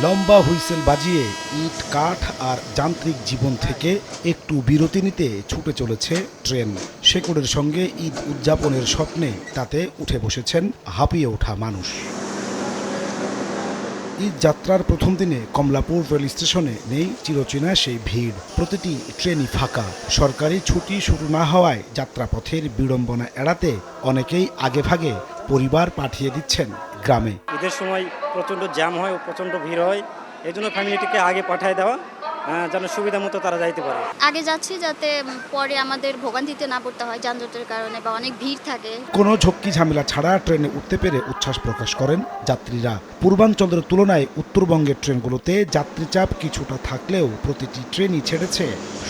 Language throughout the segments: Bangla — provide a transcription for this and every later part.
লম্বা হুইসেল বাজিয়ে ইট কাঠ আর যান্ত্রিক জীবন থেকে একটু বিরতি নিতে ছুটে চলেছে ট্রেন। শেকড়ের সঙ্গে ঈদ উদযাপনের স্বপ্নে তাতে উঠে বসেছেন হাঁপিয়ে ওঠা মানুষ। ঈদ যাত্রার প্রথম দিনে কমলাপুর রেল স্টেশনে নেই চিরচেনা সেই ভিড়। প্রতিটি ট্রেনই ফাঁকা। সরকারি ছুটি শুরু না হওয়ায় যাত্রাপথের বিড়ম্বনা এড়াতে অনেকেই আগেভাগে পরিবার পাঠিয়ে দিচ্ছেন গ্রামে। ঈদের সময় প্রচণ্ড জ্যাম হয় ও প্রচণ্ড ভিড় হয়, এই জন্য ফ্যামিলিটিকে আগে পাঠিয়ে দেওয়া যেন সুবিধা মতো তারা যাইতে পারে। আগে যাচ্ছি যাতে পরে আমাদের ভোগান্তিতে না পড়তে হয় যানজটের কারণে বা অনেক ভিড় থাকে। কোনো ঝক্কি ঝামেলা ছাড়া ট্রেনে উঠতে পেরে উচ্ছ্বাস প্রকাশ করেন যাত্রীরা। পূর্বাঞ্চলের তুলনায় উত্তরবঙ্গের ট্রেনগুলোতে যাত্রী চাপ কিছুটা থাকলেও প্রতিটি ট্রেনই ছেড়েছে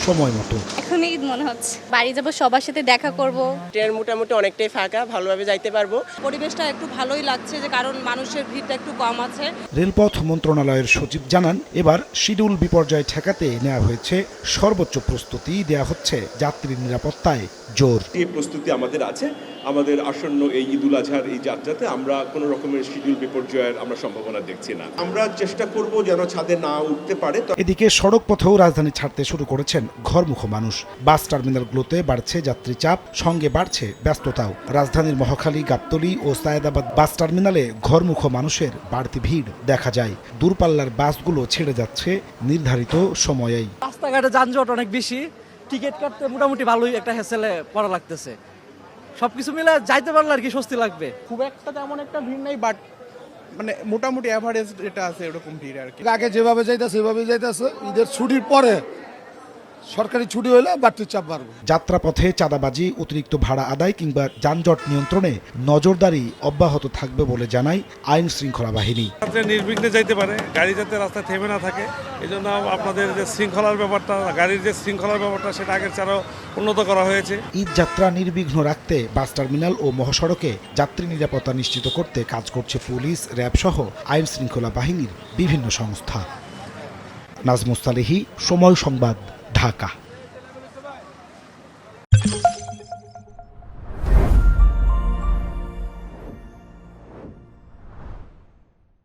সময় মতো। এখন ঈদ মনে হচ্ছে বাড়ি যাবো, সবার সাথে দেখা করব। ট্রেন মোটামুটি অনেকটাই ফাঁকা, ভালোভাবে যাইতে পারবো। পরিবেশটা একটু ভালোই লাগছে যে কারণ মানুষের ভিড়টা একটু কম আছে। রেলপথ মন্ত্রণালয়ের সচিব জানান, এবার শিডিউল বিপর্যয় ঠেকাতে নেওয়া হয়েছে সর্বোচ্চ প্রস্তুতি, দেয়া হচ্ছে যাত্রী নিরাপত্তায় জোর। এই প্রস্তুতি আমাদের আছে। আমাদের আসন্ন এই ঈদ উল আজহার এই যাত্রাতে আমরা কোনো রকমের শিডিউল বিপর্যয়ের আমরা সম্ভাবনা দেখছি না। আমরা চেষ্টা করব যেন ছাদে না উঠতে পারে। এদিকে সড়ক পথেও রাজধানী ছাড়তে শুরু করেছেন ঘরমুখ মানুষ। বাস টার্মিনালগুলোতে বাড়ছে যাত্রী চাপ, সঙ্গে বাড়ছে ব্যস্ততাও। রাজধানীর মহাখালী, গাবতলী ও সায়েদাবাদ বাস টার্মিনালে ঘরমুখ মানুষের বাড়তি ভিড় দেখা যায়। দূরপাল্লার বাসগুলো ছেড়ে যাচ্ছে নির্ধারিত সময়েই। রাস্তাঘাটে যানজট অনেক বেশি, টিকিট কাটতে মোটামুটি ভালোই একটা হ্যাসেলে পড়া লাগতেছে। সবকিছু মিলে যাইতে পারলে আর কি স্বস্তি লাগবে। খুব একটা তেমন একটা ভিড় নেই, বাট মানে মোটামুটি অ্যাভারেজ যেটা আছে এরকম ভিড় আর কি। আগে যেভাবে যাইতেছে সেভাবেই যাইতেছে। ঈদের ছুটির পরে সরকারি ছুটি হলে বাড়তির চাপ বাড়বে। যাত্রাপথে চাঁদাবাজি, অতিরিক্ত ভাড়া আদায় কিংবা যানজট নিয়ন্ত্রণে নজরদারি অব্যাহত থাকবে বলে জানায় আইন শৃঙ্খলা বাহিনী। নির্বিঘ্নে যাইতে পারে, গাড়ি যাতে রাস্তায় থেমে না থাকে, এই জন্য আপনাদের যে শৃঙ্খলার ব্যাপারটা, গাড়ির যে শৃঙ্খলার ব্যাপারটা সেটা আগের চেয়ে উন্নত করা হয়েছে। ঈদ যাত্রা নির্বিঘ্ন রাখতে বাস টার্মিনাল ও মহাসড়কে যাত্রী নিরাপত্তা নিশ্চিত করতে কাজ করছে পুলিশ, র্যাব সহ আইন শৃঙ্খলা বাহিনীর বিভিন্ন সংস্থা। নাজমুস সালেহী, সময় সংবাদ, ঢাকা।